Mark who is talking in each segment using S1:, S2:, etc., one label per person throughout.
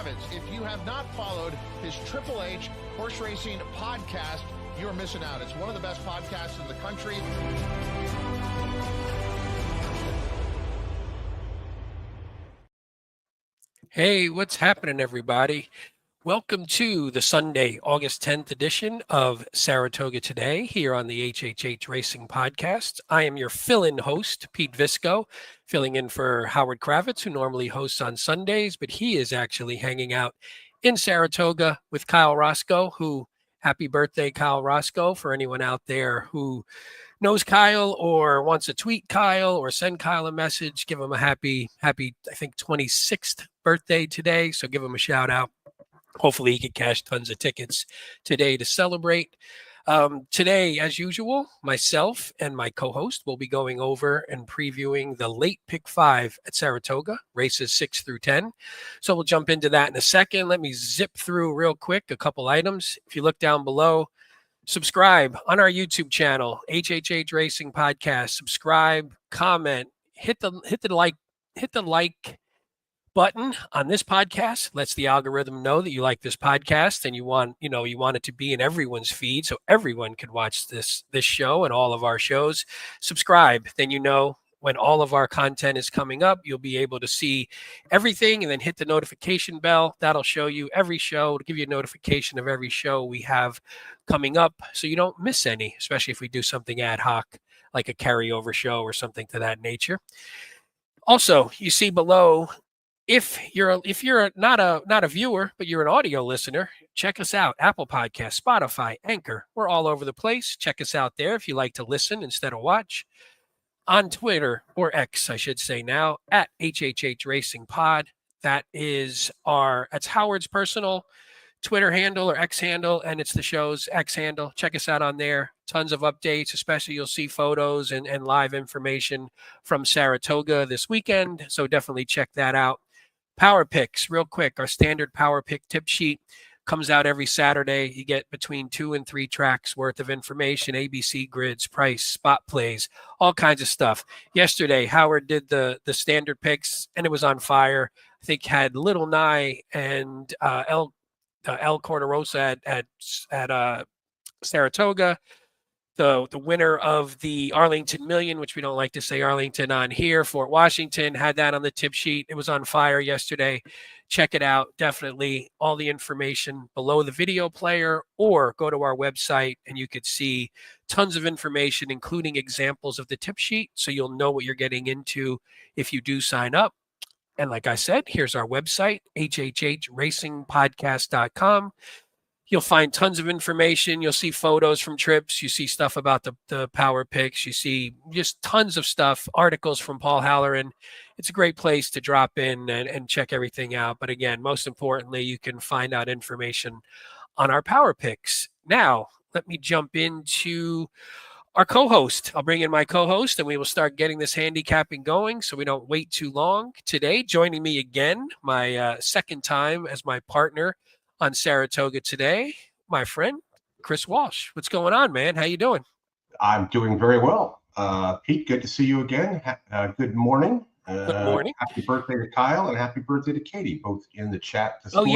S1: Profits. If you have not followed his Triple H Horse Racing podcast, you're missing out. It's one of the best podcasts in the country.
S2: Hey, what's happening, everybody? Welcome to the Sunday, August 10th edition of Saratoga Today here on the HHH Racing Podcast. I am your fill-in host, Pete Visco, filling in for Howard Kravitz, who normally hosts on Sundays, but he is actually hanging out in Saratoga with Kyle Roscoe, who, happy birthday, Kyle Roscoe, for anyone out there who knows Kyle or wants to tweet Kyle or send Kyle a message, give him a happy, I think, 26th birthday today. So give him a shout out. Hopefully he can cash tons of tickets today to celebrate. Today, as usual, myself and my co-host will be going over and previewing the late pick 5 at Saratoga, races 6 through 10. So we'll jump into that in a second. Let me zip through real quick a couple items. If you look down below, subscribe on our YouTube channel, HHH Racing Podcast. Subscribe, comment, hit the like button on this podcast. Lets the algorithm know that you like this podcast and you want it to be in everyone's feed so everyone can watch this show and all of our shows. Subscribe, then you know when all of our content is coming up, you'll be able to see everything, and then hit the notification bell. That'll show you every show, to give you a notification of every show we have coming up so you don't miss any, especially if we do something ad hoc like a carryover show or something to that nature. Also, you see below, if you're not a viewer, but you're an audio listener, check us out. Apple Podcasts, Spotify, Anchor. We're all over the place. Check us out there if you like to listen instead of watch. On Twitter, or X, I should say now, at HHH Racing Pod. That's Howard's personal Twitter handle or X handle, and it's the show's X handle. Check us out on there. Tons of updates, especially you'll see photos and live information from Saratoga this weekend. So definitely check that out. Power picks, real quick. Our standard power pick tip sheet comes out every Saturday. You get between 2 and 3 tracks worth of information, ABC grids, price, spot plays, all kinds of stuff. Yesterday, Howard did the standard picks, and it was on fire. I think had Little Nye and El Corderosa at Saratoga. The winner of the Arlington Million, which we don't like to say Arlington on here, Fort Washington, had that on the tip sheet. It was on fire yesterday. Check it out. Definitely all the information below the video player, or go to our website and you could see tons of information, including examples of the tip sheet. So you'll know what you're getting into if you do sign up. And like I said, here's our website, hhhracingpodcast.com. You'll find tons of information. You'll see photos from trips. You see stuff about the power picks. You see just tons of stuff, articles from Paul Halloran. It's a great place to drop in and check everything out. But again, most importantly, you can find out information on our power picks. Now, let me jump into our co-host. I'll bring in my co-host and we will start getting this handicapping going so we don't wait too long. Today, joining me again, my second time as my partner on Saratoga Today, my friend, Chris Walsh. What's going on, man? How you doing?
S3: I'm doing very well. Pete, good to see you again. Good morning.
S2: Good morning.
S3: Happy birthday to Kyle and happy birthday to Katie, both in the chat this morning.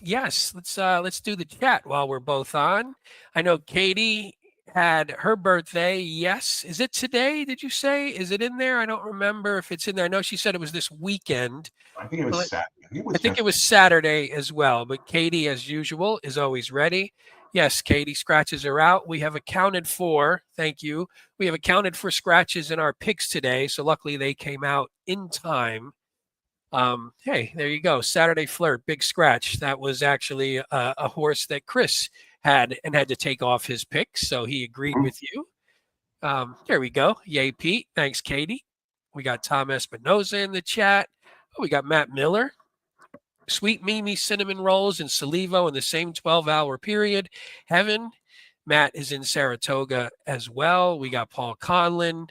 S2: Yes. Let's do the chat while we're both on. I know Katie had her birthday. Yes. Is it today, did you say? Is it in there? I don't remember if it's in there. I know she said it was this weekend.
S3: I think it was Saturday.
S2: I think it was Saturday as well. But Katie, as usual, is always ready. Yes, Katie, scratches are out. We have accounted for, thank you. We have accounted for scratches in our picks today. So luckily they came out in time. Hey, there you go. Saturday Flirt, big scratch. That was actually a horse that Chris had to take off his picks. So he agreed with you. There we go. Yay, Pete. Thanks, Katie. We got Tom Espinoza in the chat. Oh, we got Matt Miller. Sweet Mimi cinnamon rolls and Salivo in the same 12-hour period. Heaven. Matt is in Saratoga as well. We got Paul Conlon.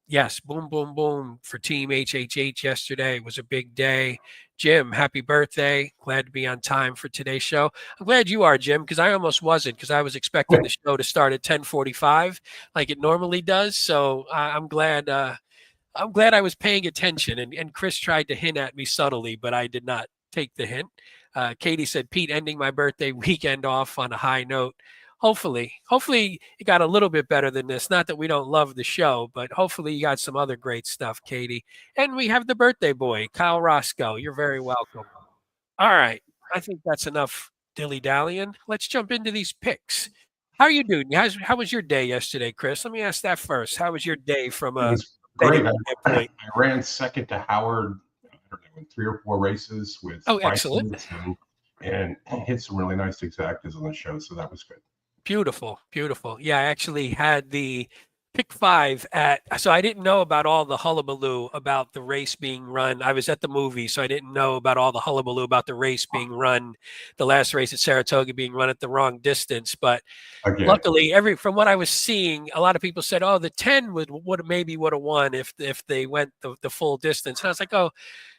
S2: Yes, boom, boom, boom for Team HHH yesterday. It was a big day. Jim, happy birthday. Glad to be on time for today's show. I'm glad you are, Jim, because I almost wasn't, because I was expecting the show to start at 10:45 like it normally does. So I'm glad I was paying attention, and Chris tried to hint at me subtly, but I did not take the hint. Katie said, Pete, ending my birthday weekend off on a high note. Hopefully it got a little bit better than this. Not that we don't love the show, but hopefully you got some other great stuff, Katie. And we have the birthday boy, Kyle Roscoe. You're very welcome. All right. I think that's enough dilly-dallying. Let's jump into these picks. How are you doing? How was your day yesterday, Chris? Let me ask that first. How was your day from
S3: It
S2: a
S3: was great.
S2: standpoint?
S3: I ran second to Howard, I don't know, in 3 or 4 races with
S2: Excellent.
S3: prices and hit some really nice exactas on the show. So that was good.
S2: Beautiful. Yeah, I actually had the pick 5 so I didn't know about all the hullabaloo about the race being run. I was at the movie, so I didn't know about all the hullabaloo about the race being run, the last race at Saratoga being run at the wrong distance. But
S3: Again.
S2: luckily, from what I was seeing, a lot of people said, "Oh, the 10 would have won if they went the full distance." And I was like, "Oh,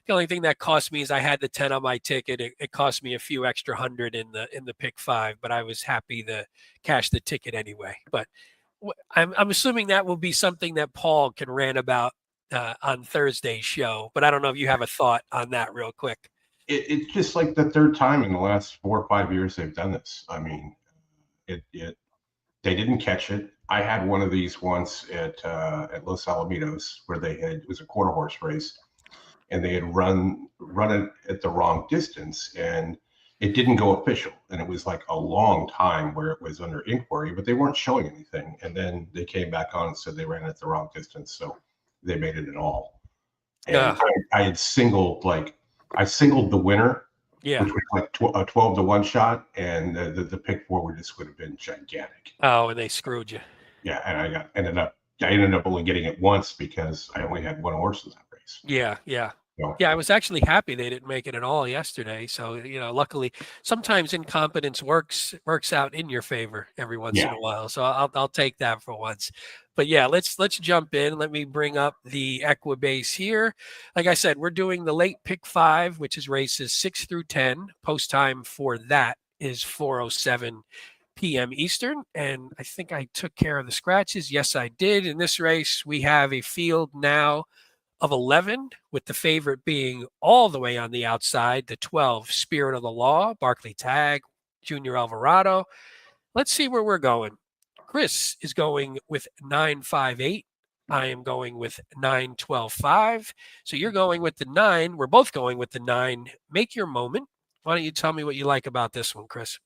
S2: the only thing that cost me is I had the 10 on my ticket. It cost me a few extra hundred in the pick 5, but I was happy to cash the ticket anyway." But I'm assuming that will be something that Paul can rant about on Thursday's show. But I don't know if you have a thought on that real quick.
S3: It's just like the 3rd time in the last 4 or 5 years they've done this. I mean, they didn't catch it. I had one of these once at Los Alamitos where it was a quarter horse race, and they had run it at the wrong distance, and it didn't go official. And it was like a long time where it was under inquiry, but they weren't showing anything. And then they came back on and said they ran it at the wrong distance, so they made it at all. And I had singled the winner.
S2: Yeah.
S3: Which was like a 12-to-1 shot, and the pick 4 would have been gigantic.
S2: Oh, and they screwed you.
S3: Yeah, and I ended up only getting it once because I only had one horse in that race.
S2: Yeah.
S3: So,
S2: yeah, I was actually happy they didn't make it at all yesterday. So, luckily, sometimes incompetence works out in your favor every once in a while. So I'll take that for once. But yeah, let's jump in. Let me bring up the Equibase here. Like I said, we're doing the late pick 5, which is races 6 through 10. Post time for that is 4:07 p.m. Eastern. And I think I took care of the scratches. Yes, I did. In this race, we have a field now of 11, with the favorite being all the way on the outside, the 12, Spirit of the Law, Barkley Tag, Junior Alvarado. Let's see where we're going. Chris is going with 958. I am going with 912.5. So you're going with the 9. We're both going with the 9. Make your moment. Why don't you tell me what you like about this one, Chris?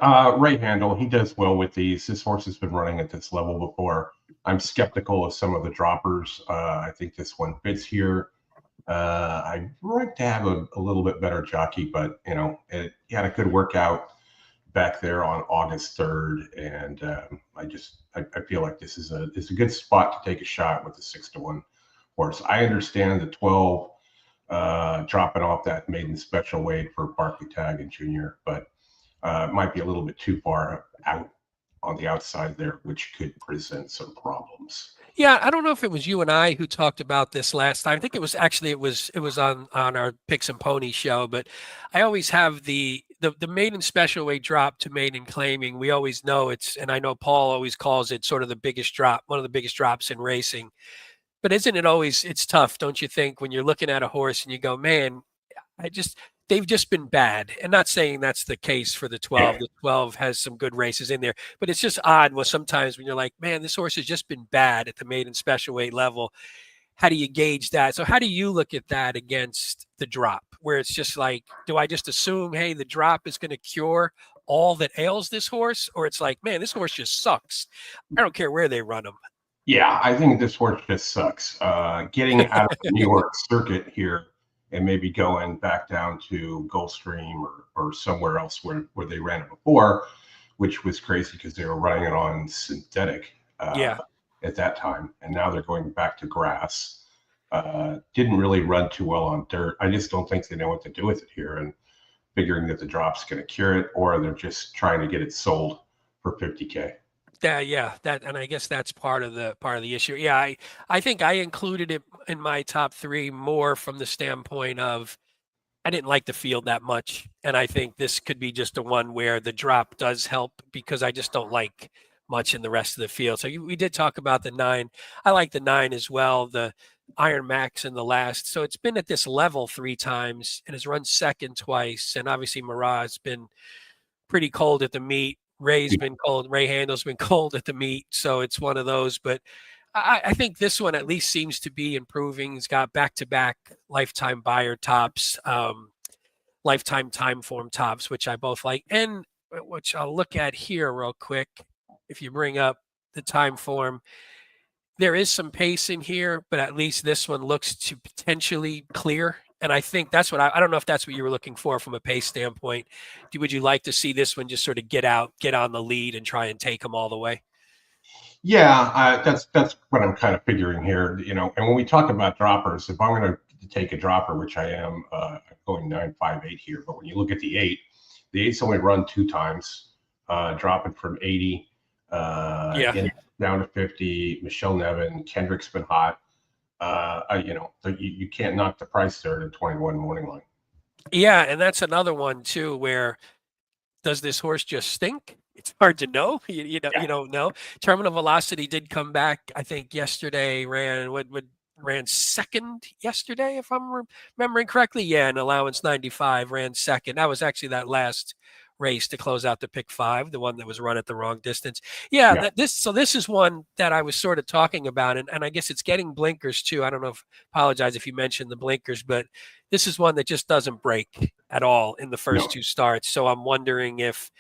S3: Right handle, he does well with these. This horse has been running at this level before. I'm skeptical of some of the droppers. I think this one fits here. I'd like to have a little bit better jockey, but he had a good workout back there on August 3rd, and I feel like this is a good spot to take a shot with the 6-to-1 horse. I understand the 12 dropping off that maiden special weight for Barkley Tag and Junior, but it might be a little bit too far out on the outside there, which could present some problems.
S2: Yeah, I don't know if it was you and I who talked about this last time. I think it was on our Picks and Pony show, but I always have the maiden special weight drop to maiden claiming. We always know and I know Paul always calls it sort of the biggest drop, one of the biggest drops in racing. But isn't it always, it's tough, don't you think, when you're looking at a horse and you go, man, they've just been bad. And not saying that's the case for the 12. The 12 has some good races in there, but it's just odd sometimes when you're like, man, this horse has just been bad at the maiden special weight level. How do you gauge that? So how do you look at that against the drop, where it's just like, do I just assume, hey, the drop is going to cure all that ails this horse? Or it's like, man, this horse just sucks. I don't care where they run him.
S3: Yeah, I think this horse just sucks. Getting out of the New York circuit here and maybe going back down to Gulfstream or somewhere else where they ran it before, which was crazy because they were running it on synthetic at that time. And now they're going back to grass. Didn't really run too well on dirt. I just don't think they know what to do with it here, and figuring that the drop's going to cure it, or they're just trying to get it sold for $50K.
S2: And I guess that's part of the issue. Yeah, I think I included it in my top 3 more from the standpoint of I didn't like the field that much, and I think this could be just a one where the drop does help because I just don't like much in the rest of the field. So we did talk about the 9. I like the 9 as well. The Iron Max in the last. So it's been at this level 3 times and has run second twice. And obviously NYRA has been pretty cold at the meet. Ray's been cold. Ray Handel's been cold at the meet. So it's one of those. But I think this one at least seems to be improving. He's got back-to-back lifetime buyer tops, lifetime time form tops, which I both like. And which I'll look at here real quick. If you bring up the time form, there is some pace in here, but at least this one looks to potentially clear. And I think that's what I don't know if that's what you were looking for from a pace standpoint. Would you like to see this one just sort of get on the lead and try and take them all the way?
S3: Yeah, that's what I'm kind of figuring here. And when we talk about droppers, if I'm going to take a dropper, which I am, going 9.58 here, but when you look at the eight's only run 2 times, dropping from 80 down to 50. Michelle Nevin, Kendrick's been hot. You can't knock the price there at 21 morning line.
S2: Yeah, and that's another one too, where does this horse just stink? It's hard to know. You don't know. Terminal Velocity did come back, I think, yesterday. Ran second yesterday, if I'm remembering correctly. Yeah, and allowance 95 ran second. That was actually that last race to close out the pick 5, the one that was run at the wrong distance. Yeah. This is one that I was sort of talking about, and I guess it's getting blinkers too. I don't know apologize if you mentioned the blinkers, but this is one that just doesn't break at all in the first 2 starts. So I'm wondering if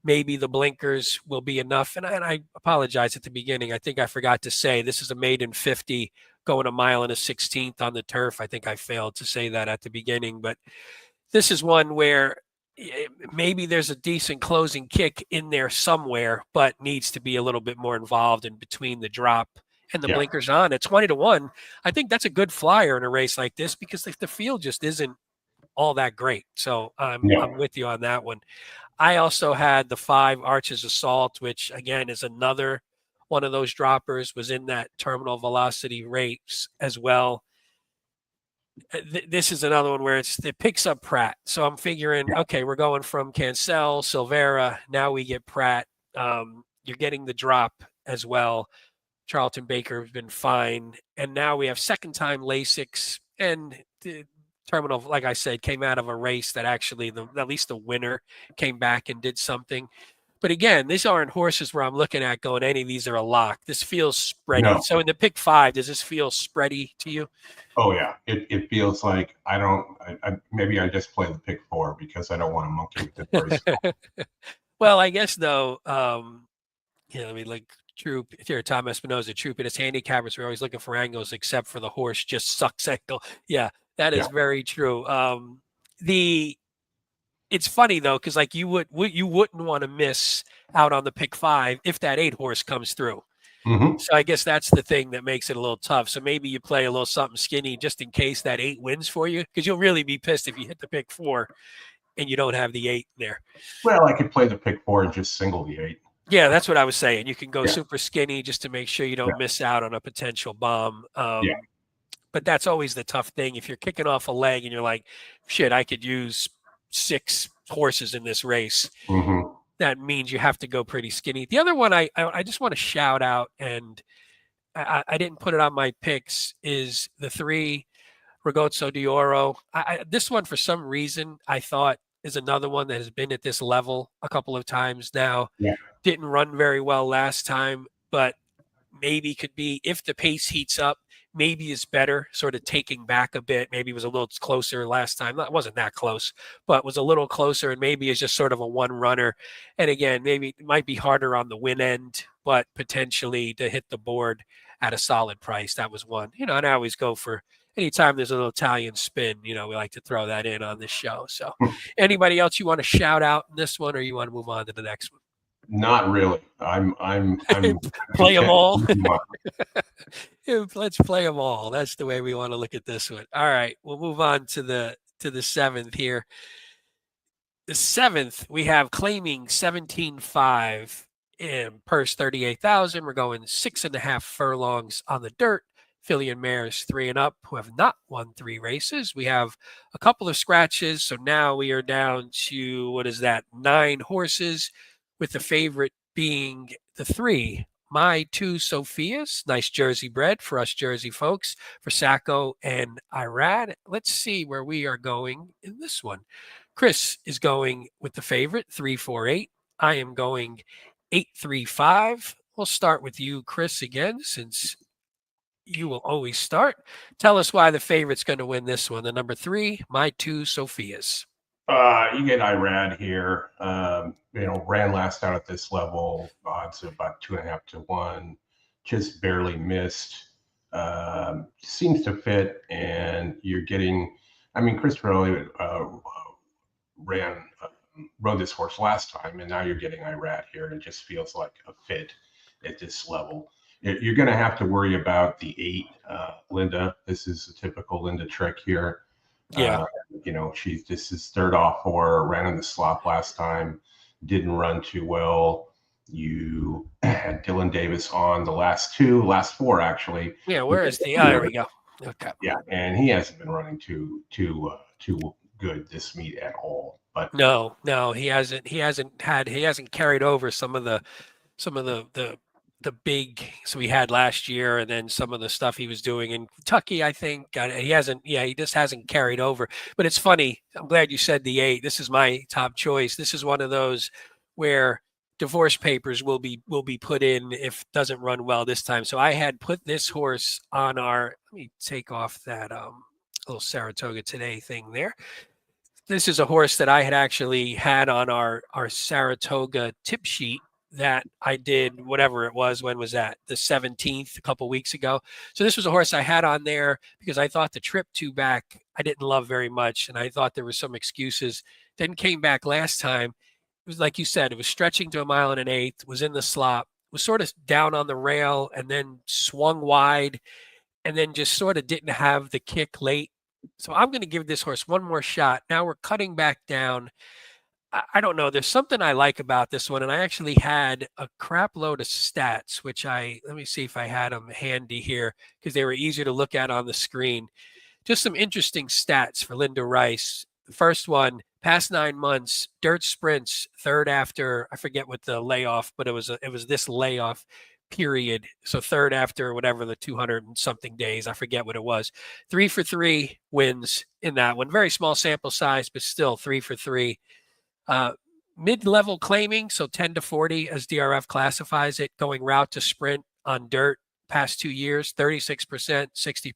S2: maybe the blinkers will be enough. And I apologize at the beginning. I think I forgot to say this is a maiden 50 going a mile and a 16th on the turf. I think I failed to say that at the beginning, but this is one where maybe there's a decent closing kick in there somewhere, but needs to be a little bit more involved in between the drop and the blinkers on. At 20-1, I think that's a good flyer in a race like this because the field just isn't all that great. So I'm with you on that one. I also had the 5 Arches Assault, which again is another one of those droppers, was in that Terminal Velocity race as well. This is another one where it picks up Pratt. So I'm figuring, okay, we're going from Cancel, Silvera, now we get Pratt. You're getting the drop as well. Charlton Baker has been fine. And now we have second time Lasix, and the Terminal, like I said, came out of a race that actually at least the winner came back and did something. But again, these aren't horses where I'm looking at going, any of these are a lock. This feels spready. No. So in the pick 5, does this feel spready to you?
S3: Oh yeah, it feels like maybe I just play the pick 4 because I don't want to monkey with the race.
S2: Well, I guess though, I mean, like Troop, if you're a Tom Espinoza Troop, and his handicappers are always looking for angles, except for the horse just sucks angle. Yeah, that is very true. It's funny though, because like you wouldn't want to miss out on the pick 5 if that 8 horse comes through.
S3: Mm-hmm.
S2: So I guess that's the thing that makes it a little tough. So maybe you play a little something skinny just in case that 8 wins for you, because you'll really be pissed if you hit the pick 4 and you don't have the 8 there.
S3: Well, I could play the pick 4 and just single the 8.
S2: Yeah, that's what I was saying. You can go super skinny just to make sure you don't miss out on a potential bomb. But that's always the tough thing. If you're kicking off a leg and you're like, shit, I could use 6 horses in this race.
S3: Mm-hmm.
S2: That means you have to go pretty skinny. The other one I just want to shout out, and I didn't put it on my picks, is the 3 Ragazzo d'Oro. This one, for some reason, I thought is another one that has been at this level a couple of times now.
S3: Yeah.
S2: Didn't run very well last time, but maybe could be, if the pace heats up, maybe is better, sort of taking back a bit. Maybe it was a little closer last time. It wasn't that close, but was a little closer, and maybe is just sort of a one runner. And again, maybe it might be harder on the win end, but potentially to hit the board at a solid price. That was one, and I always go for anytime there's a little Italian spin, we like to throw that in on this show. So anybody else you want to shout out in this one, or you want to move on to the next one?
S3: Not really. I'm
S2: play them all. Let's play them all. That's the way we want to look at this one. All right, we'll move on to the 7th here. The 7th, we have claiming 17.5 in purse 38,000. We're going 6.5 furlongs on the dirt. Filly and mares 3 and up who have not won 3 races. We have a couple of scratches, so now we are down to 9 horses, with the favorite being the 3 My Two Sophias, nice Jersey bred for us Jersey folks, for Sacco and Irad. Let's see where we are going in this one. Chris is going with the favorite, 348. I am going 835. We'll start with you, Chris, again, since you will always start. Tell us why the favorite's going to win this one. The number 3, My Two Sophias.
S3: You get Irad here. Ran last out at this level, odds of about 2.5 to 1, just barely missed. Seems to fit, and you're getting. Chris really rode this horse last time, and now you're getting Irad here, and it just feels like a fit at this level. You're going to have to worry about the 8, Linda. This is a typical Linda trick here.
S2: Yeah.
S3: This is third off for her, ran in the slop last time, didn't run too well. You had Dylan Davis on the last 4 actually.
S2: Yeah, where is the? There we go. Okay.
S3: Yeah, and he hasn't been running too good this meet at all. But
S2: no, he hasn't carried over some of the big we had last year, and then some of the stuff he was doing in Kentucky. I think he just hasn't carried over. But it's funny. I'm glad you said the 8. This is my top choice. This is one of those where divorce papers will be put in if it doesn't run well this time. So I had put this horse on our. Let me take off that little Saratoga Today thing there. This is a horse that I had actually had on our Saratoga tip sheet that I did, whatever it was. When was that? The 17th, a couple weeks ago. So this was a horse I had on there because I thought the trip 2 back I didn't love very much, and I thought there were some excuses. Then came back last time. It was like you said, it was stretching to 1 1/8 miles, was in the slop, was sort of down on the rail, and then swung wide, and then just sort of didn't have the kick late. So I'm going to give this horse one more shot. Now we're cutting back down. I don't know. There's something I like about this one. And I actually had a crap load of stats, which let me see if I had them handy here because they were easier to look at on the screen. Just some interesting stats for Linda Rice. The first one, past 9 months, dirt sprints, third after, I forget what the layoff, but it was this layoff period. So third after whatever the 200 and something days, I forget what it was. 3 for 3 wins in that one. Very small sample size, but still 3 for 3. Mid-level claiming, so 10 to 40 as DRF classifies it, going route to sprint on dirt past 2 years, 36%, 60.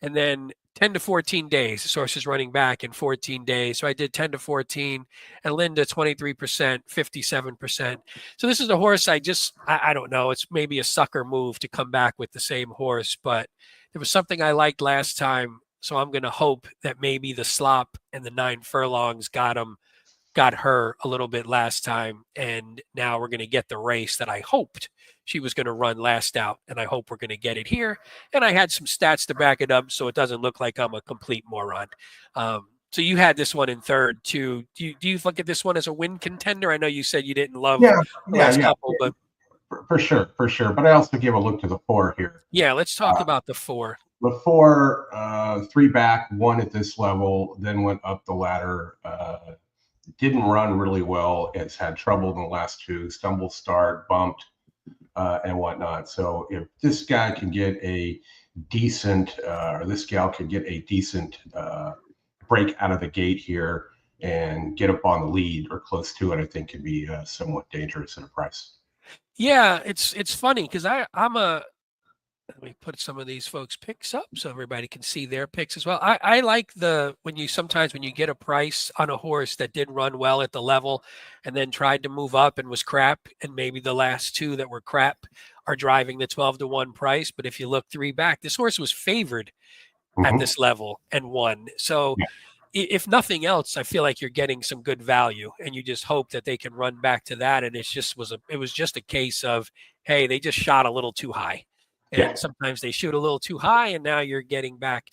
S2: And then 10 to 14 days. The source is running back in 14 days. So I did 10 to 14, and Linda 23%, 57%. So this is a horse I don't know. It's maybe a sucker move to come back with the same horse, but there was something I liked last time. So I'm going to hope that maybe the slop and the 9 furlongs got her a little bit last time. And now we're going to get the race that I hoped she was going to run last out. And I hope we're going to get it here. And I had some stats to back it up so it doesn't look like I'm a complete moron. So you had this one in third too. Do you look at this one as a win contender? I know you said you didn't love the last couple, but
S3: for sure. But I also give a look to the 4 here.
S2: Yeah, let's talk about the 4.
S3: The 4, 3 back, 1 at this level, then went up the ladder. Didn't run really well. It's had trouble in the last 2, stumble start, bumped, and whatnot. So if this guy can get a decent, or this gal can get a decent break out of the gate here and get up on the lead or close to it, I think can be somewhat dangerous at a price.
S2: Yeah, it's funny because let me put some of these folks' picks up so everybody can see their picks as well. I like when you get a price on a horse that did run well at the level and then tried to move up and was crap, and maybe the last 2 that were crap are driving the 12 to 1 price. But if you look 3 back, this horse was favored at this level and won. So if nothing else, I feel like you're getting some good value, and you just hope that they can run back to that. And it was just a case of, hey, they just shot a little too high. And sometimes they shoot a little too high, and now you're getting them back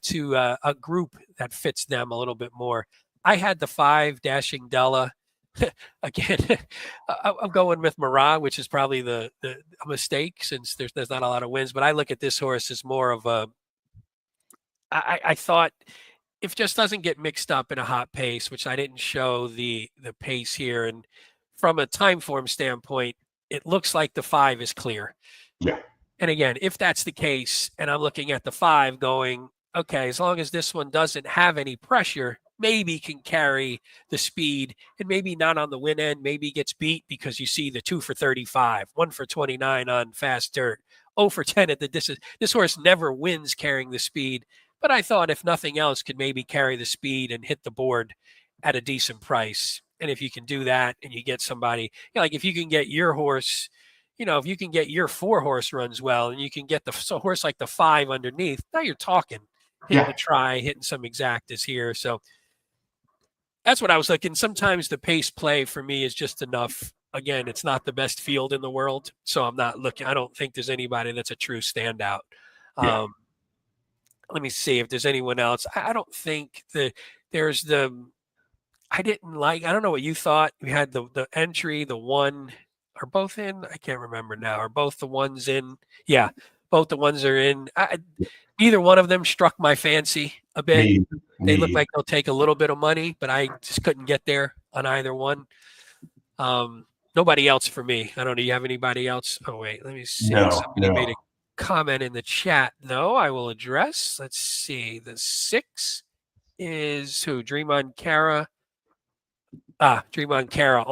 S2: to a group that fits them a little bit more. I had the 5 Dashing Della. Again, I'm going with NYRA, which is probably the mistake since there's not a lot of wins. But I look at this horse as more of a. I thought if just doesn't get mixed up in a hot pace, which I didn't show the pace here, and from a time form standpoint, it looks like the 5 is clear.
S3: Yeah.
S2: And again, if that's the case, and I'm looking at the 5 going, okay, as long as this one doesn't have any pressure, maybe can carry the speed and maybe not on the win end, maybe gets beat because you see the 2 for 35, 1 for 29 on fast dirt, 0 for 10 at the distance. This horse never wins carrying the speed, but I thought if nothing else could maybe carry the speed and hit the board at a decent price. And if you can do that and you get somebody, like if you can get your horse, if you can get your 4 horse runs well and you can get the horse like the 5 underneath, now you're talking, hitting a try, hitting some exactas here. So that's what I was looking. Sometimes the pace play for me is just enough. Again, it's not the best field in the world, so I'm not looking. I don't think there's anybody that's a true standout.
S3: Yeah.
S2: Let me see if there's anyone else. I don't think there's the. I didn't like. I don't know what you thought. We had the entry, the 1. Are both in? I can't remember now. Are both the ones in? Yeah, both the ones are in. Neither one of them struck my fancy a bit. They look like they'll take a little bit of money, but I just couldn't get there on either one. Nobody else for me. I don't know. Do you have anybody else? Oh, wait. Let me see. Somebody made a comment in the chat, though. I will address. Let's see. The 6 is who? Dream on Cara. Dream on Cara.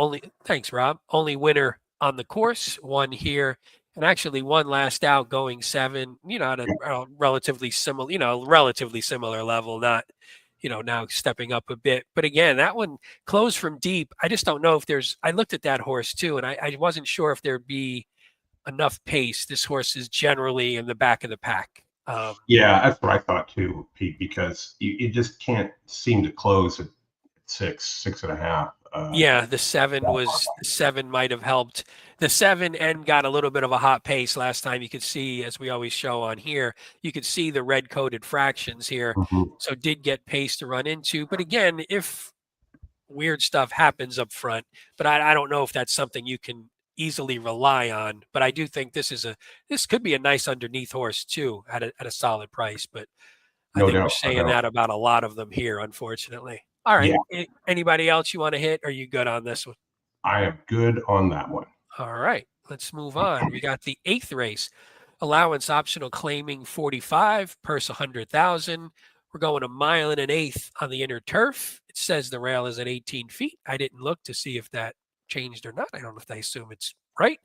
S2: Thanks, Rob. Only winner on the course, 1 here, and actually 1 last out going 7, at a relatively similar level, not, now stepping up a bit. But again, that one closed from deep. I just don't know if I looked at that horse too, and I wasn't sure if there'd be enough pace. This horse is generally in the back of the pack.
S3: Yeah, that's what I thought too, Pete, because you just can't seem to close at 6.5.
S2: The 7 might have helped. The 7 and got a little bit of a hot pace last time. You could see, as we always show on here, you could see the red coated fractions here. So did get pace to run into. But again, if weird stuff happens up front, but I don't know if that's something you can easily rely on. But I do think this could be a nice underneath horse too at a solid price. But I think we're saying that about a lot of them here, unfortunately. All right. Yeah. Anybody else you want to hit? Or are you good on this one?
S3: I am good on that one.
S2: All right. Let's move on. We got the 8th race. Allowance optional claiming 45, purse 100,000. We're going 1 mile and 1/8 on the inner turf. It says the rail is at 18 feet. I didn't look to see if that changed or not. I don't know if I assume it's right.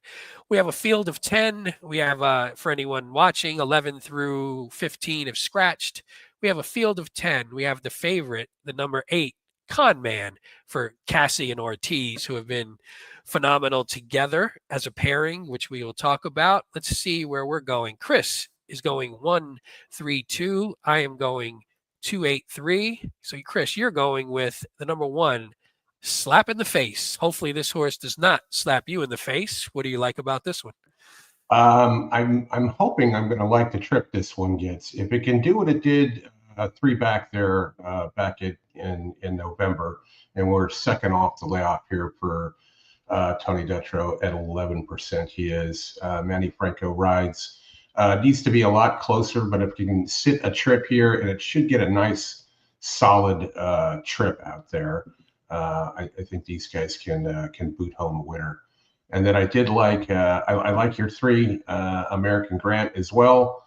S2: We have a field of 10. We have, for anyone watching, 11 through 15 have scratched. We have a field of 10. We have the favorite, the number 8, Con Man, for Cassie and Ortiz, who have been phenomenal together as a pairing, which we will talk about. Let's see where we're going. Chris is going 1-3-2. I am going 2-8-3. So, Chris, you're going with the number 1, Slap in the Face. Hopefully this horse does not slap you in the face. What do you like about this one?
S3: I'm hoping I'm going to like the trip this one gets. If it can do what it did 3 back there back in November, and we're second off the layoff here for Tony Dutro at 11%. He is. Manny Franco rides. Needs to be a lot closer, but if you can sit a trip here, and it should get a nice solid trip out there, I think these guys can boot home a winner. And then I did like I like your 3 American Grant as well.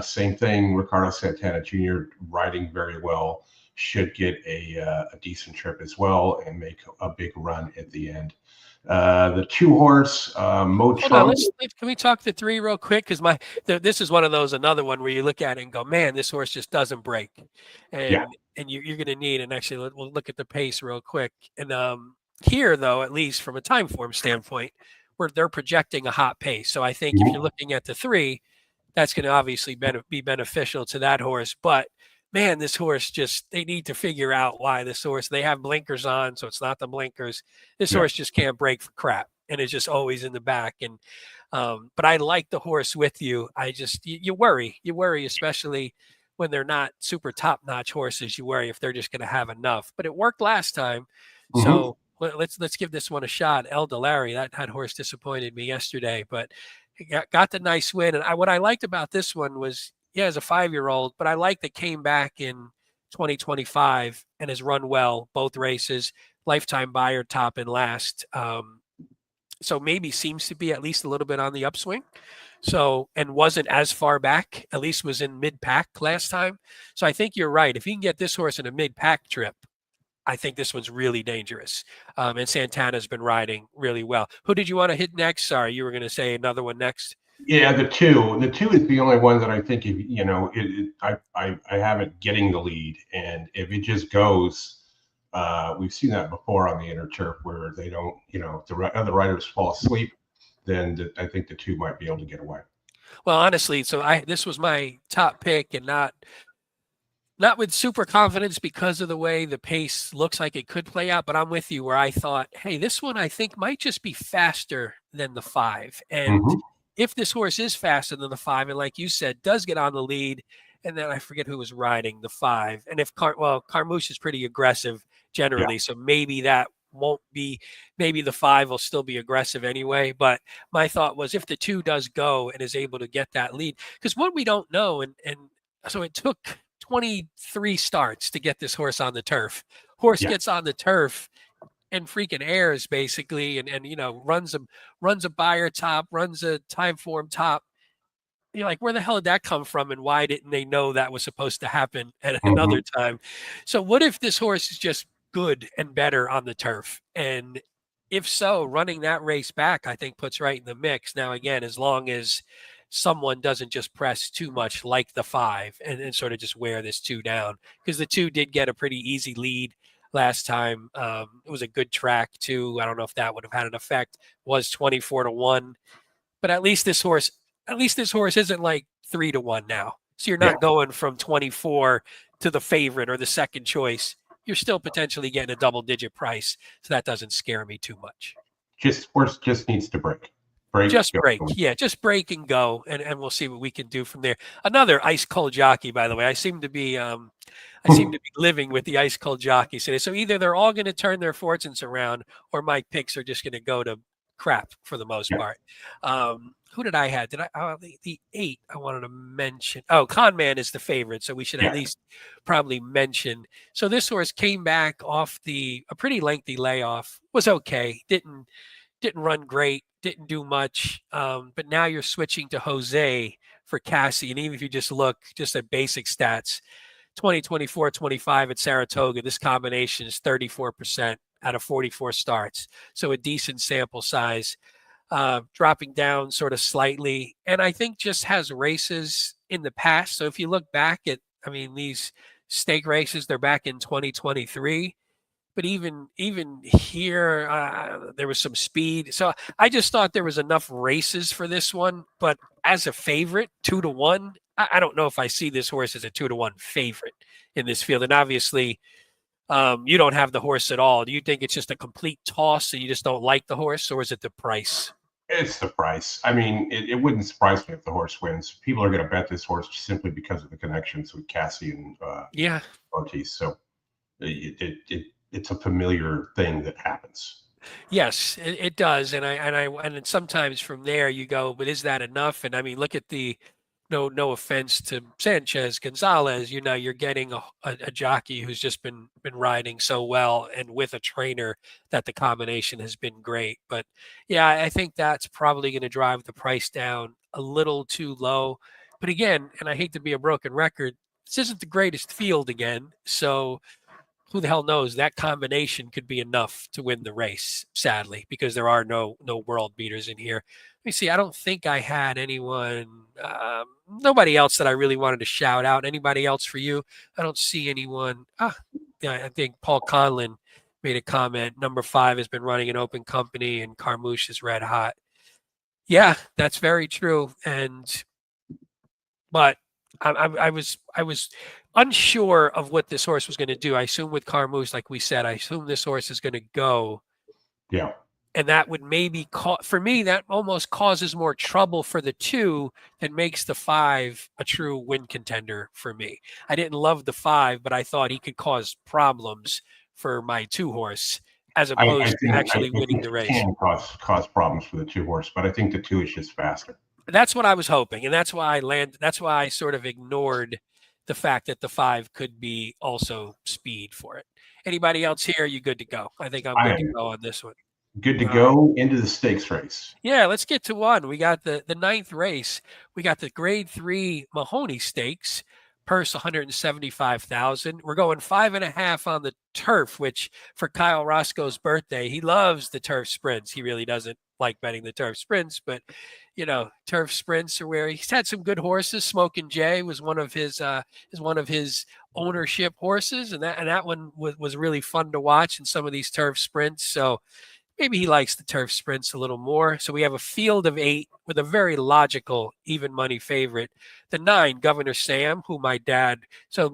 S3: Same thing, Ricardo Santana Jr. riding very well, should get a decent trip as well and make a big run at the end. The 2 horse Mo Trump.
S2: Can we talk the 3 real quick? Because this is one of those, another one where you look at it and go, man, this horse just doesn't break, and you're going to need. And actually, we'll look at the pace real quick. And here, though, at least from a time form standpoint, where they're projecting a hot pace. So I think if you're looking at the 3, that's going to obviously be beneficial to that horse. But man, this horse they need to figure out why this horse, they have blinkers on, so it's not the blinkers. This horse just can't break for crap, and it's just always in the back. And but I like the horse with you. I just, you worry, especially when they're not super top-notch horses. You worry if they're just going to have enough. But it worked last time, so let's give this one a shot. El Delary, that horse disappointed me yesterday, but got the nice win. And what I liked about this one was, as a 5-year-old, but I like that came back in 2025 and has run well both races. Lifetime buyer, top and last. So maybe seems to be at least a little bit on the upswing. So, and wasn't as far back, at least was in mid pack last time. So I think you're right. If you can get this horse in a mid pack trip, I think this one's really dangerous. And Santana's been riding really well. Who did you want to hit next? Sorry, you were going to say another one next.
S3: Yeah, the two. The two is the only one that I think, if you know, I have it getting the lead, and if it just goes, we've seen that before on the inner turf where they don't, you know, if the other riders fall asleep, then I think the two might be able to get away.
S2: Well, honestly, so this was my top pick, and not with super confidence because of the way the pace looks like it could play out, but I'm with you where I thought, hey, this one I think might just be faster than the 5. And if this horse is faster than the 5, and like you said, does get on the lead, and then I forget who was riding the 5. And if Carmouche is pretty aggressive generally, so maybe that won't be, maybe the 5 will still be aggressive anyway. But my thought was if the 2 does go and is able to get that lead, because what we don't know, and so it took 23 starts to get this horse on the turf. Horse gets on the turf and freaking airs basically, and you know, runs a buyer top, runs a time form top. You're like, where the hell did that come from, and why didn't they know that was supposed to happen at another time? So what if this horse is just good and better on the turf? And if so, running that race back, I think puts right in the mix. Now, again, as long as someone doesn't just press too much like the 5 and sort of just wear this 2 down, because the 2 did get a pretty easy lead last time. It was a good track too. I don't know if that would have had an effect. Was 24-1, but at least this horse isn't like 3-1 now. So you're not going from 24 to the favorite or the second choice. You're still potentially getting a double-digit price, so that doesn't scare me too much.
S3: Horse just needs to break.
S2: Just break. Yeah, just break and go, and we'll see what we can do from there. Another ice cold jockey, by the way. I seem to be living with the ice cold jockeys today. So either they're all going to turn their fortunes around, or my picks are just going to go to crap for the most part. Who did I have? The 8 I wanted to mention? Oh, Conman is the favorite, so we should at least probably mention. So this horse came back off a pretty lengthy layoff. Was okay. Didn't run great. Didn't do much. But now you're switching to Jose for Cassie, and even if you just look just at basic stats, 2024-25 at Saratoga, this combination is 34% out of 44 starts. So a decent sample size. Dropping down sort of slightly, and I think just has races in the past. So if you look back at, these stake races, they're back in 2023. But even here, there was some speed. So I just thought there was enough races for this one. But as a favorite, 2-1, I don't know if I see this horse as a 2-1 favorite in this field. And obviously, you don't have the horse at all. Do you think it's just a complete toss and you just don't like the horse, or is it the price?
S3: It's the price. It wouldn't surprise me if the horse wins. People are going to bet this horse simply because of the connections with Cassie and Otis. So it's a familiar thing that happens.
S2: Yes, it does, and sometimes from there you go, but is that enough? And look at the no offense to Sanchez Gonzalez, you're getting a jockey who's just been riding so well, and with a trainer that the combination has been great. But yeah, I think that's probably going to drive the price down a little too low. But again, and I hate to be a broken record, this isn't the greatest field again, so who the hell knows? That combination could be enough to win the race, sadly, because there are no world beaters in here. Let me see. I don't think I had anyone, nobody else that I really wanted to shout out. Anybody else for you? I don't see anyone. Yeah, I think Paul Conlon made a comment. Number 5 has been running an open company, and Carmouche is red hot. Yeah, that's very true. But I was unsure of what this horse was going to do. I assume with Carmouche, like we said, I assume this horse is going to go.
S3: Yeah.
S2: And that would maybe for me, that almost causes more trouble for the 2 than makes the 5 a true win contender for me. I didn't love the 5, but I thought he could cause problems for my 2 horse as opposed to actually winning the race.
S3: Can cause problems for the 2 horse, but I think the 2 is just faster.
S2: That's what I was hoping, and that's why I sort of ignored the fact that the 5 could be also speed for it. Anybody else here? You good to go? I think I'm good to go on this one.
S3: Good to
S2: All right.
S3: go into the stakes race.
S2: Yeah, let's get to one. We got the ninth race. We got the Grade 3 Mahoney Stakes, purse 175,000. We're going 5.5 on the turf, which for Kyle Roscoe's birthday, he loves the turf sprints. He really doesn't like betting the turf sprints, but turf sprints are where he's had some good horses. Smokin' Jay was one of his ownership horses, and that one was really fun to watch in some of these turf sprints. So maybe he likes the turf sprints a little more. So we have a field of 8 with a very logical even money favorite. The 9, Governor Sam, who my dad. So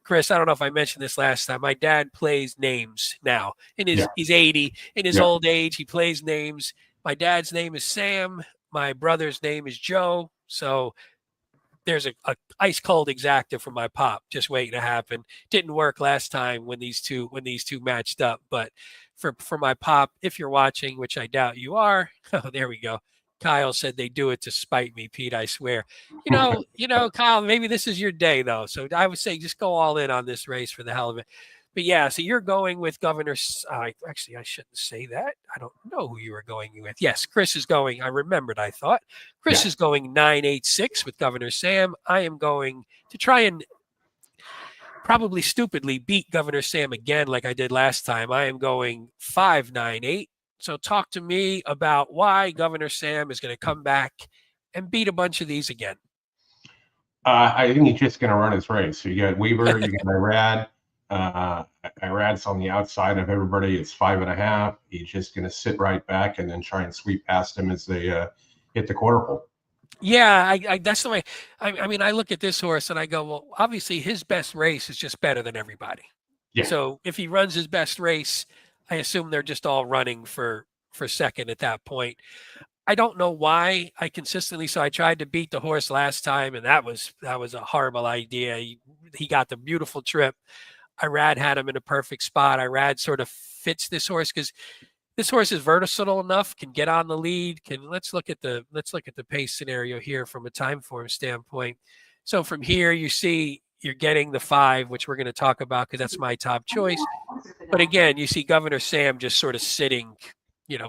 S2: Chris, I don't know if I mentioned this last time. My dad plays names now. He's 80. In his old age, he plays names. My dad's name is Sam. My brother's name is Joe. So there's a ice cold exacta from my pop just waiting to happen. Didn't work last time when these two matched up, but for my pop, if you're watching, which I doubt you are, oh, there we go. Kyle said they do it to spite me, Pete, I swear. Kyle, maybe this is your day though. So I would say just go all in on this race for the hell of it. But yeah, so you're going with Governor. Actually, I shouldn't say that. I don't know who you were going with. Yes, Chris is going. I remembered. I thought Chris is going 986 with Governor Sam. I am going to try and probably stupidly beat Governor Sam again, like I did last time. I am going 598. So talk to me about why Governor Sam is going to come back and beat a bunch of these again.
S3: I think he's just going to run his race. So you got Weaver, you got Irad. Irad's on the outside of everybody. It's 5.5. He's just going to sit right back and then try and sweep past him as they hit the quarter pole.
S2: Yeah, that's the way. I mean, I look at this horse and I go, well, obviously his best race is just better than everybody. Yeah. So if he runs his best race, I assume they're just all running for second at that point. I don't know why I consistently. So I tried to beat the horse last time, and that was a horrible idea. He got the beautiful trip. Irad had him in a perfect spot. Irad sort of fits this horse because this horse is versatile enough, can get on the lead. Let's look at the pace scenario here from a time form standpoint. So from here, you see you're getting the 5, which we're going to talk about because that's my top choice. But again, you see Governor Sam just sort of sitting,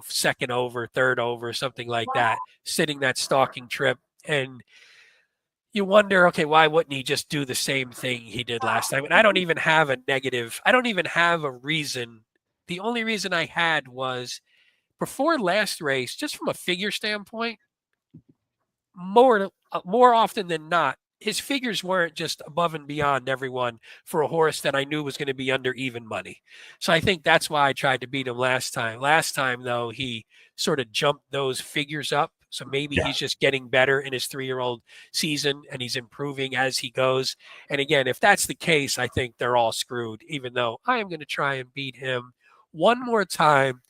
S2: second over, third over, something like that, sitting that stalking trip. And you wonder, okay, why wouldn't he just do the same thing he did last time? And I don't even have a negative. I don't even have a reason. The only reason I had was before last race, just from a figure standpoint, more often than not, his figures weren't just above and beyond everyone for a horse that I knew was going to be under even money. So I think that's why I tried to beat him last time. Last time, though, he sort of jumped those figures up. So maybe he's just getting better in his 3-year-old season and he's improving as he goes. And again, if that's the case, I think they're all screwed, even though I am going to try and beat him one more time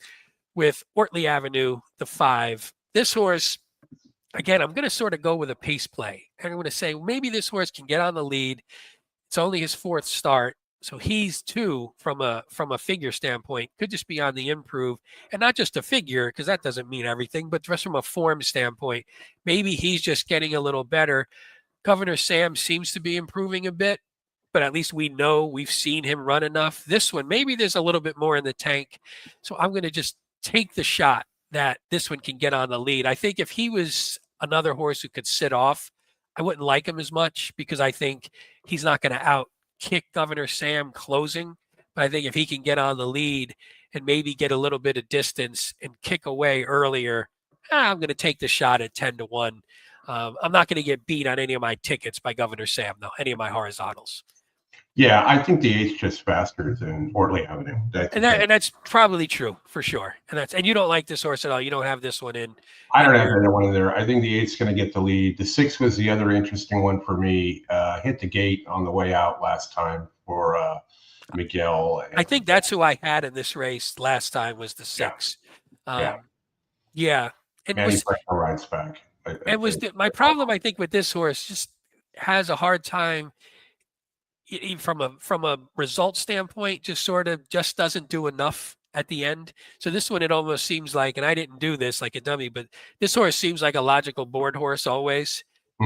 S2: with Ortley Avenue, the 5. This horse, again, I'm going to sort of go with a pace play. And I'm going to say maybe this horse can get on the lead. It's only his 4th start. So he's too, from a figure standpoint, could just be on the improve, and not just a figure, because that doesn't mean everything, but just from a form standpoint, maybe he's just getting a little better. Governor Sam seems to be improving a bit, but at least we've seen him run enough. This one, maybe there's a little bit more in the tank. So I'm going to just take the shot that this one can get on the lead. I think if he was another horse who could sit off, I wouldn't like him as much because I think he's not going to out-kick Governor Sam closing. But I think if he can get on the lead and maybe get a little bit of distance and kick away earlier, I'm going to take the shot at 10-1. I'm not going to get beat on any of my tickets by Governor Sam, though, any of my horizontals.
S3: Yeah, I think the 8's just faster than Ortley Avenue.
S2: And that's probably true for sure. And you don't like this horse at all. You don't have this one in.
S3: I don't have the other one in there. I think the 8's going to get the lead. The 6 was the other interesting one for me. Hit the gate on the way out last time for Miguel.
S2: I think that's who I had in this race last time was the 6. Yeah.
S3: And he rides back.
S2: My problem, I think, with this horse just has a hard time from a result standpoint, just doesn't do enough at the end. So this one, it almost seems like, and I didn't do this like a dummy, but this horse seems like a logical board horse always.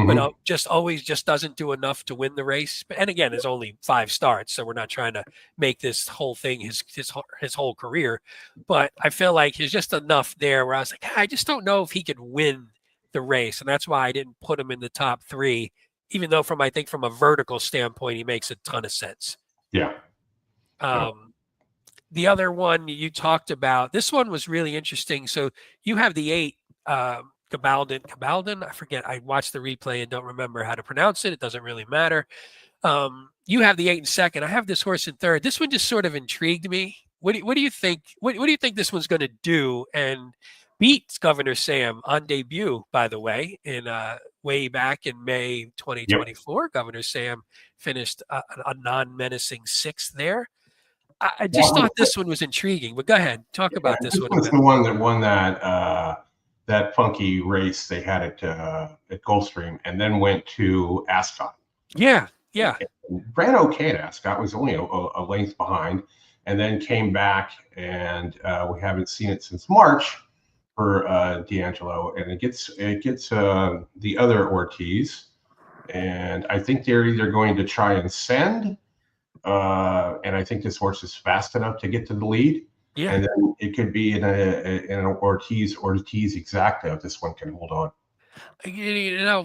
S2: but
S3: Mhm.
S2: just always just doesn't do enough to win the race. And again, there's only 5 starts, so we're not trying to make this whole thing his whole career. But I feel like there's just enough there where I was like, I just don't know if he could win the race, and that's why I didn't put him in the top 3. Even though I think from a vertical standpoint, he makes a ton of sense.
S3: Yeah. No.
S2: The other one you talked about, this one was really interesting. So you have the 8, Cabaldon. I forget. I watched the replay and don't remember how to pronounce it. It doesn't really matter. You have the 8 in second. I have this horse in third. This one just sort of intrigued me. What do you think? What do you think this one's going to do? And beats Governor Sam on debut, by the way, in way back in May 2024. Yep. Governor Sam finished a non-menacing 6th there. I just thought this one was intriguing, but go ahead, talk about this one.
S3: This was the one that won that funky race they had at Gulfstream, and then went to Ascot.
S2: Yeah.
S3: Ran okay at Ascot, was only a length behind, and then came back, and we haven't seen it since March for D'Angelo, and it gets the other Ortiz, and I think they're either going to try and send. And I think this horse is fast enough to get to the lead.
S2: Yeah.
S3: And then it could be in an Ortiz exacta if this one can hold on.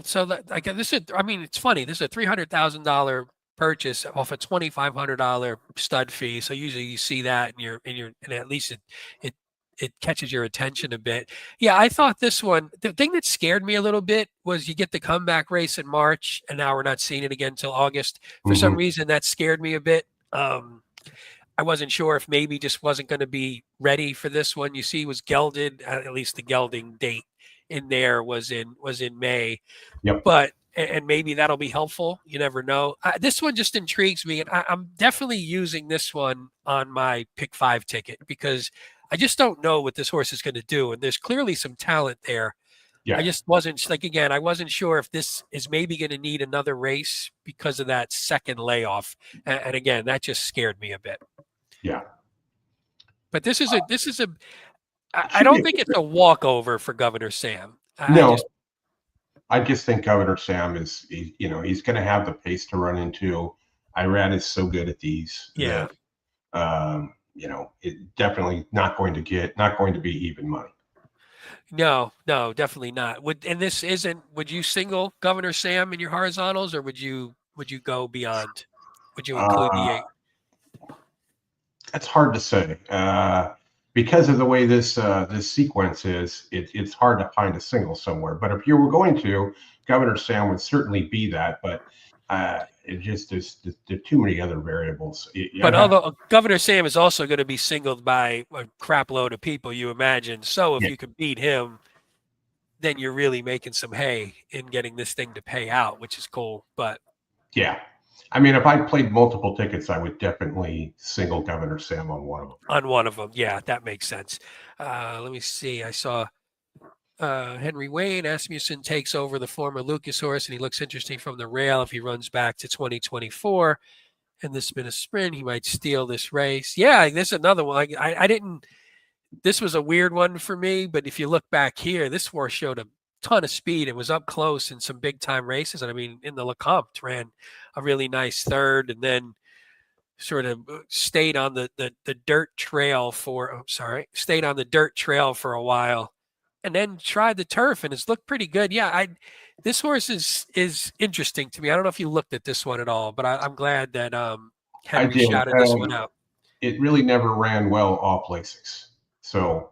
S2: So this is, I mean, it's funny. This is a $300,000 purchase off a $2,500 stud fee. So usually you see that and at least it catches your attention a bit. Yeah, I thought this one, the thing that scared me a little bit was you get the comeback race in March, and now we're not seeing it again until August. For some reason, that scared me a bit. I wasn't sure if maybe just wasn't going to be ready for this one. You see, was gelded, at least the gelding date in there was in May.
S3: Yep.
S2: But and maybe that'll be helpful. You never know. This one just intrigues me, and I'm definitely using this one on my pick 5 ticket because I just don't know what this horse is going to do. And there's clearly some talent there. Yeah. I just wasn't I wasn't sure if this is maybe going to need another race because of that second layoff. And again, that just scared me a bit.
S3: Yeah.
S2: But this is I don't think it's a walkover for Governor Sam.
S3: I just think Governor Sam is, he's going to have the pace to run into. Irad is so good at these.
S2: Yeah.
S3: It definitely not going to be even money.
S2: No, definitely not. Would you single Governor Sam in your horizontals, or would you go beyond? Would you include the 8?
S3: That's hard to say. Because of the way this sequence is, it's hard to find a single somewhere. But if you were going to, Governor Sam would certainly be that. But it just there's too many other variables.
S2: But although Governor Sam is also going to be singled by a crap load of people, you imagine. So if you could beat him, then you're really making some hay in getting this thing to pay out, which is cool. But
S3: yeah, I mean, if I played multiple tickets, I would definitely single Governor Sam on one of them.
S2: On one of them, yeah, that makes sense. Let me see. I saw Henry Wayne Asmussen takes over the former Lucas horse, and he looks interesting from the rail if he runs back to 2024. And this has been a sprint. He might steal this race. Yeah, this is another one. I didn't. This was a weird one for me, but if you look back here, this horse showed a ton of speed and was up close in some big time races. And I mean, in the Lecomte ran a really nice third, and then sort of stayed on the dirt trail for. Stayed on the dirt trail for a while, and then tried the turf, and it's looked pretty good. Yeah, this horse is interesting to me. I don't know if you looked at this one at all, but I'm glad that Henry shouted this one out.
S3: It really never ran well off Lasix. So,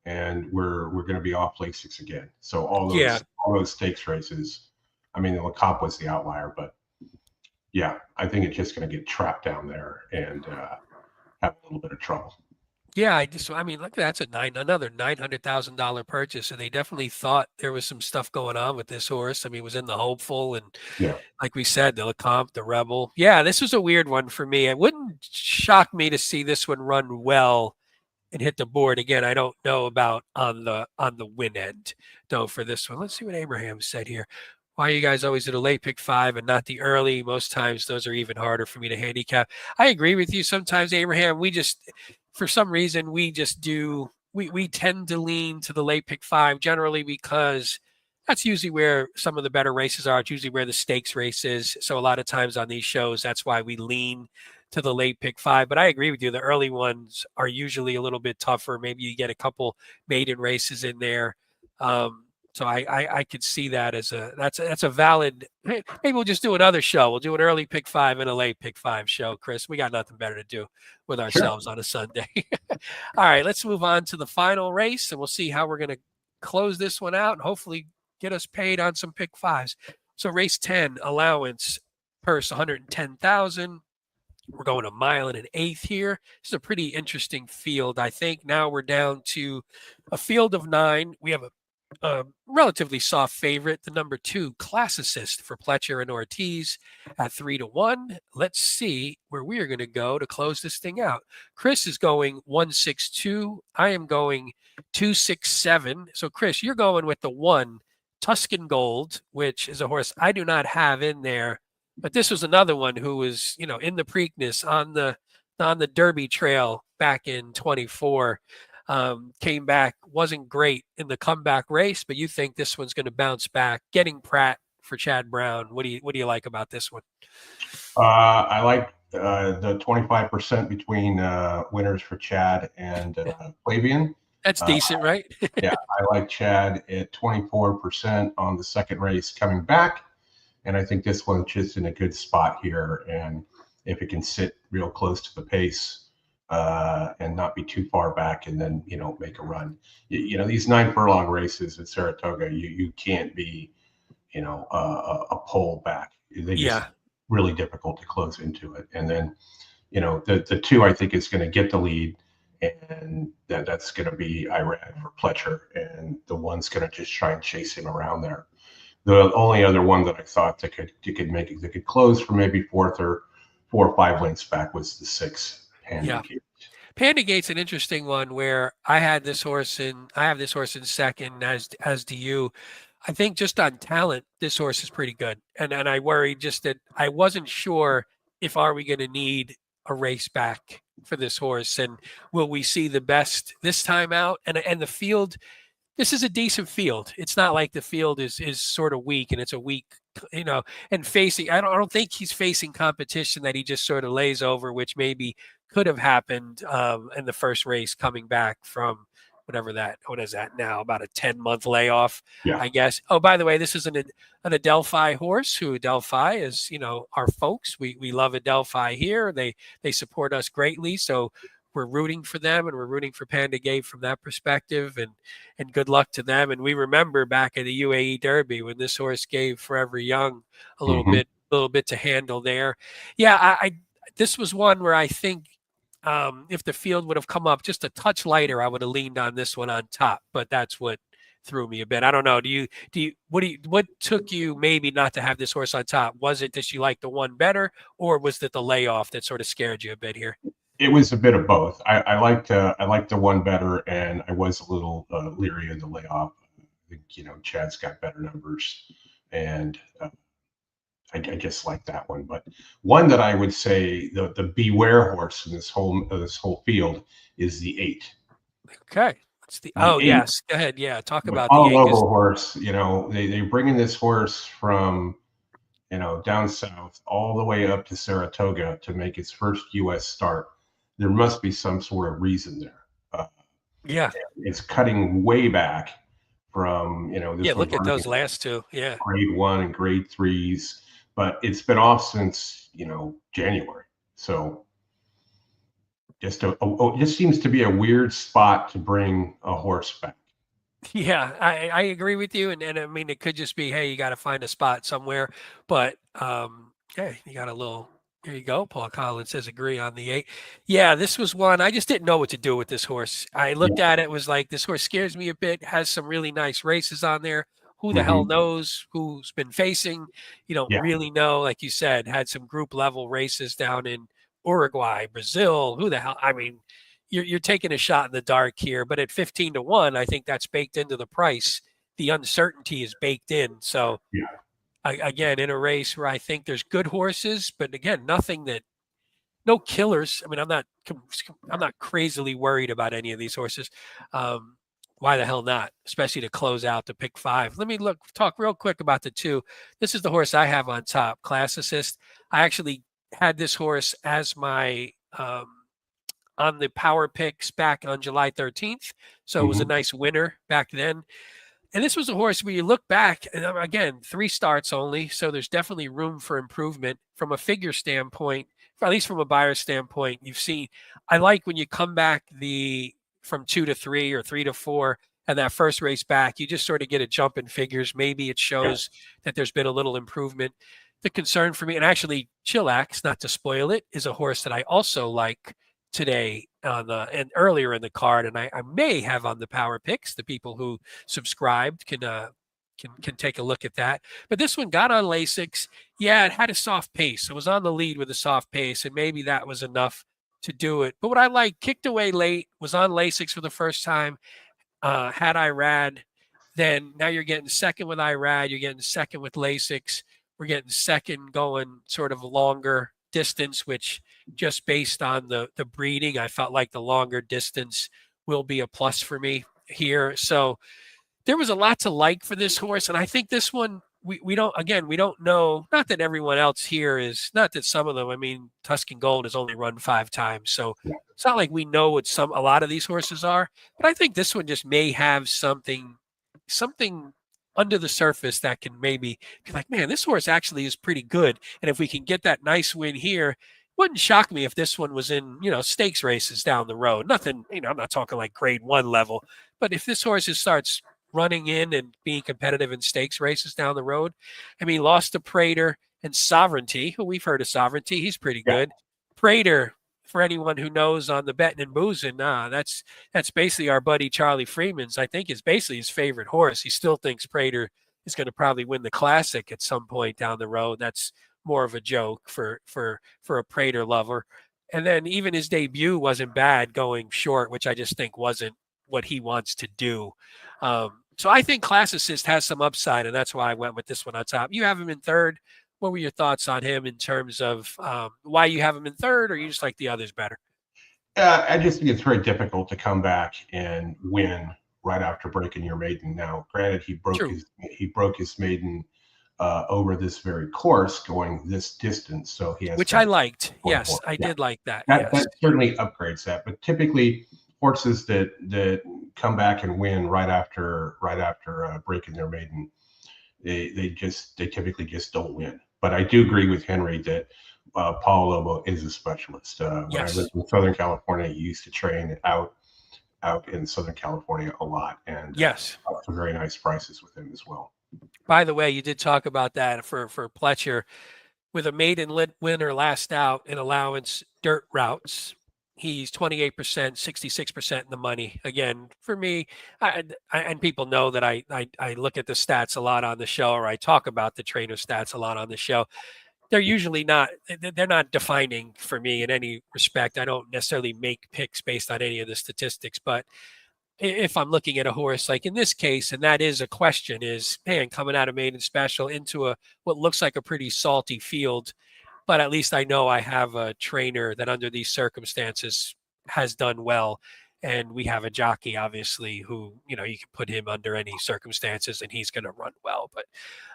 S3: and we're going to be off Lasix again. So all those stakes races, I mean, the Lecomte was the outlier, but yeah, I think it's just going to get trapped down there and have a little bit of trouble.
S2: Yeah, look, that's another $900,000 purchase, and they definitely thought there was some stuff going on with this horse. I mean, it was in the hopeful, and like we said, the Lecomte, the Rebel. Yeah, this was a weird one for me. It wouldn't shock me to see this one run well and hit the board again. I don't know about on the win end though for this one. Let's see what Abraham said here. Why are you guys always at a late pick 5 and not the early? Most times those are even harder for me to handicap. I agree with you. Sometimes, Abraham, for some reason, we tend to lean to the late pick 5 generally because that's usually where some of the better races are. It's usually where the stakes race is. So a lot of times on these shows, that's why we lean to the late pick 5. But I agree with you. The early ones are usually a little bit tougher. Maybe you get a couple maiden races in there. So I could see that as that's a valid. Maybe we'll just do another show. We'll do an early pick 5 and a late pick 5 show, Chris. We got nothing better to do with ourselves on a Sunday. All right, let's move on to the final race, and we'll see how we're going to close this one out and hopefully get us paid on some pick 5s. So race 10, allowance purse 110,000. We're going a mile and an eighth here. This is a pretty interesting field, I think. Now we're down to a field of 9. We have a relatively soft favorite, the number 2 Classicist for Pletcher and Ortiz at 3-1. Let's see where we are going to go to close this thing out. Chris is going 162. I am going 267. So Chris, you're going with the 1 Tuscan Gold, which is a horse I do not have in there, but this was another one who was, in the Preakness on the Derby Trail back in 24. Came back, wasn't great in the comeback race, but you think this one's going to bounce back. Getting Pratt for Chad Brown. What do you like about this one?
S3: I like the 25% between winners for Chad and Flavian.
S2: That's decent, right?
S3: Yeah, I like Chad at 24% on the second race coming back, and I think this one's just in a good spot here. And if it can sit real close to the pace. And not be too far back, and then make a run. These 9 furlong races at Saratoga, you can't be a pole back. They just really difficult to close into it. And then the 2 I think is going to get the lead, and that's going to be Iran for Pletcher, and the 1's going to just try and chase him around there. The only other one that I thought that could close for maybe 4 or 5 lengths back was the 6.
S2: Panda Gate's an interesting one where I have this horse in second, as do you. I think just on talent, this horse is pretty good. And I worried just that I wasn't sure if are we going to need a race back for this horse, and will we see the best this time out? And the field, this is a decent field. It's not like the field is sort of weak, and it's a weak, and facing, I don't think he's facing competition that he just sort of lays over, which maybe could have happened in the first race coming back from what is that now, about a 10-month layoff, I guess. Oh, by the way, this is an Adelphi horse, who Adelphi is, our folks. We love Adelphi here. They support us greatly. So we're rooting for them, and we're rooting for Panda Gate from that perspective, and good luck to them. And we remember back in the UAE Derby when this horse gave Forever Young a little bit to handle there. Yeah, this was one where I think if the field would have come up just a touch lighter, I would have leaned on this one on top. But that's what threw me a bit. I don't know. What took you maybe not to have this horse on top? Was it that you liked the 1 better, or was it the layoff that sort of scared you a bit here?
S3: It was a bit of both. I liked the 1 better, and I was a little leery of the layoff. I think Chad's got better numbers, and I just like that one. But one that I would say the beware horse in this whole field is the 8.
S2: Okay. It's the 8. Yes. Go ahead. Yeah. Talk about the 8.
S3: All-over horse. They bring in this horse from down south all the way up to Saratoga to make its first U.S. start. There must be some sort of reason there. It's cutting way back from this
S2: look at those last 2. Yeah.
S3: Grade 1 and grade 3s. But it's been off since January, so just seems to be a weird spot to bring a horse back.
S2: Yeah, I agree with you, and I mean it could just be, hey, you got to find a spot somewhere, but hey, you got a little. Here you go. Paul Collins says agree on the 8. Yeah, this was one I just didn't know what to do with this horse. I looked at it, was like, this horse scares me a bit. Has some really nice races on there. Who the hell knows who's been facing? You don't really know. Like you said, had some group level races down in Uruguay, Brazil. Who the hell? I mean, you're taking a shot in the dark here. But at 15-1, I think that's baked into the price. The uncertainty is baked in. So again, in a race where I think there's good horses, but again, no killers. I mean, I'm not crazily worried about any of these horses. why the hell not? Especially to close out the pick 5. Let me talk real quick about the 2. This is the horse I have on top, Class Assist. I actually had this horse as my on the power picks back on July 13th. So it was a nice winner back then. And this was a horse where you look back, and again, 3 starts only. So there's definitely room for improvement from a figure standpoint, at least from a buyer standpoint. You've seen, I like when you come back from 2 to 3 or 3 to 4, and that first race back, you just sort of get a jump in figures. Maybe it shows that there's been a little improvement. The concern for me, and actually Chillax, not to spoil it, is a horse that I also like today and earlier in the card, and I may have on the power picks. The people who subscribed can take a look at that. But this one got on Lasix. Yeah, it had a soft pace. It was on the lead with a soft pace, and maybe that was enough to do it. But what I like, kicked away late, was on Lasix for the first time, had IRAD. Then now you're getting second with IRAD. You're getting second with Lasix. We're getting second going sort of longer distance, which just based on the breeding, I felt like the longer distance will be a plus for me here. So there was a lot to like for this horse. And I think this one, we don't know, not that everyone else here is, not that some of them, I mean, Tuscan Gold has only run 5 times. So it's not like we know what a lot of these horses are, but I think this one just may have something under the surface that can maybe be like, man, this horse actually is pretty good. And if we can get that nice win here, it wouldn't shock me if this one was in, stakes races down the road. Nothing, I'm not talking like grade 1 level, but if this horse starts running in and being competitive in stakes races down the road, I mean, lost to Prater and Sovereignty, who we've heard of Sovereignty. He's pretty good. Prater, for anyone who knows on the betting and boozing, that's basically our buddy Charlie Freeman's. I think is basically his favorite horse. He still thinks Prater is going to probably win the Classic at some point down the road. That's more of a joke for a Prater lover. And then even his debut wasn't bad going short, which I just think wasn't what he wants to do. So I think Class Assist has some upside, and that's why I went with this one on top. You have him in third. What were your thoughts on him in terms of why you have him in third, or you just like the others better?
S3: I just think it's very difficult to come back and win right after breaking your maiden. Now, granted, he broke his maiden over this very course, going this distance. So he has,
S2: which I liked. Yes, I did like that.
S3: That certainly upgrades that. But typically, horses that come back and win right after breaking their maiden, they typically just don't win. But I do agree with Henry that Paul Lobo is a specialist. When I lived in Southern California, he used to train out in Southern California a lot, and some very nice prices with him as well.
S2: By the way, you did talk about that for Pletcher with a maiden winner last out in allowance dirt routes. He's 28%, 66% in the money. Again, for me, and people know that I look at the stats a lot on the show, or I talk about the trainer stats a lot on the show. They're usually they're not defining for me in any respect. I don't necessarily make picks based on any of the statistics, but if I'm looking at a horse like in this case, and that is a question, is, man, coming out of maiden special into what looks like a pretty salty field, but at least I know I have a trainer that under these circumstances has done well. And we have a jockey, obviously, who, you can put him under any circumstances and he's going to run well. But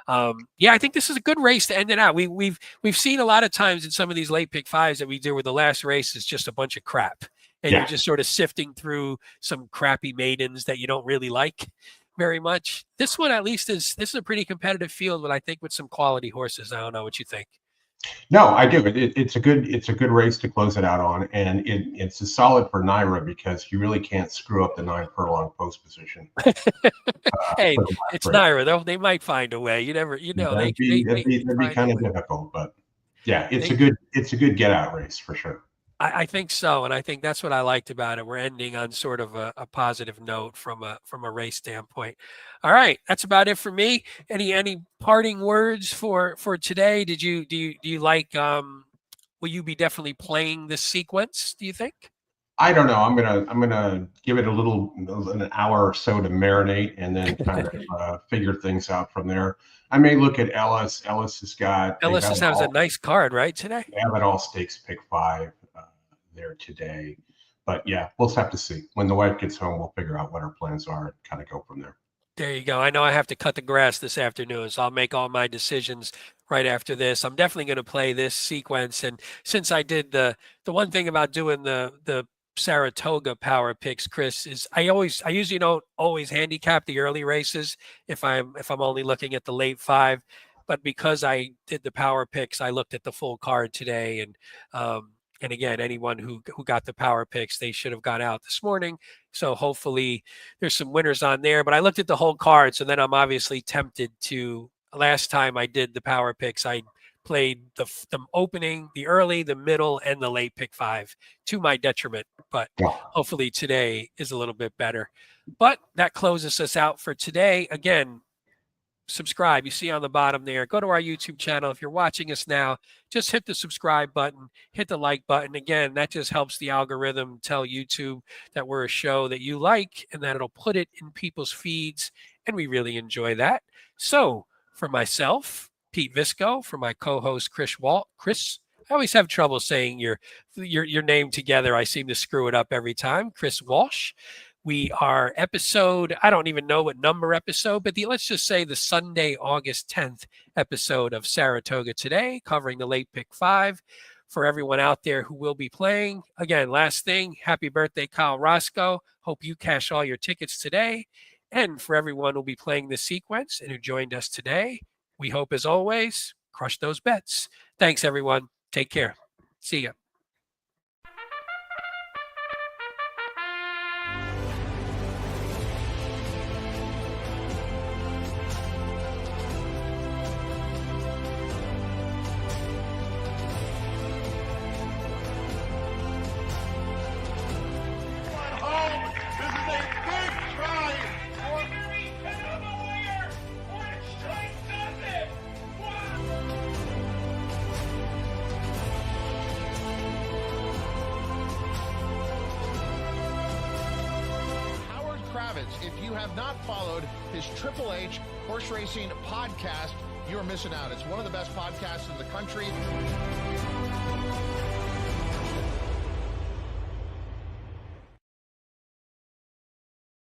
S2: I think this is a good race to end it out. We've seen a lot of times in some of these late pick 5s that we do where the last race is just a bunch of crap. And you're just sort of sifting through some crappy maidens that you don't really like very much. This one, at least, this is a pretty competitive field, but I think with some quality horses. I don't know what you think.
S3: No, I do. It's a good race to close it out on, and it's a solid for NYRA because you really can't screw up the 9 furlong post position.
S2: Hey, it's NYRA. They might find a way. You never,
S3: That'd be kind of difficult, but it's a good get out race for sure.
S2: I think so, and I think that's what I liked about it. We're ending on sort of a positive note from a race standpoint. All right, that's about it for me. Any parting words for today? Do you like? Will you be definitely playing this sequence? Do you think?
S3: I don't know. I'm gonna give it an hour or so to marinate, and then kind of figure things out from there. I may look at Ellis. Ellis has a
S2: nice card right today.
S3: They have it all stakes pick 5 there today, But yeah, we'll have to see. When the wife gets home, we'll figure out what our plans are and kind of go from there.
S2: There you go. I know I have to cut the grass this afternoon, so I'll make all my decisions right after this. I'm definitely going to play this sequence. And since I did the one thing about doing the Saratoga power picks, Chris, is I usually don't always handicap the early races if I'm only looking at the late 5. But because I did the power picks, I looked at the full card today. And again, anyone who got the power picks, they should have got out this morning. So hopefully there's some winners on there. But I looked at the whole card, so then I'm obviously tempted to. Last time I did the power picks, I played the opening, the early, the middle, and the late pick 5 to my detriment. But hopefully today is a little bit better. But that closes us out for today. Again, subscribe. You see on the bottom there. Go to our YouTube channel. If you're watching us now, just hit the subscribe button, hit the like button. Again, that just helps the algorithm tell YouTube that we're a show that you like and that it'll put it in people's feeds. And we really enjoy that. So for myself, Pete Visco, for my co-host, Chris, I always have trouble saying your name together. I seem to screw it up every time. Chris Walsh. We are episode, I don't even know what number episode, but let's just say the Sunday, August 10th episode of Saratoga Today, covering the late pick 5 for everyone out there who will be playing. Again, last thing, happy birthday, Kyle Roscoe. Hope you cash all your tickets today. And for everyone who will be playing this sequence and who joined us today, we hope, as always, crush those bets. Thanks, everyone. Take care. See ya.
S1: If you have not followed his Triple H horse racing podcast, you're missing out. It's one of the best podcasts in the country.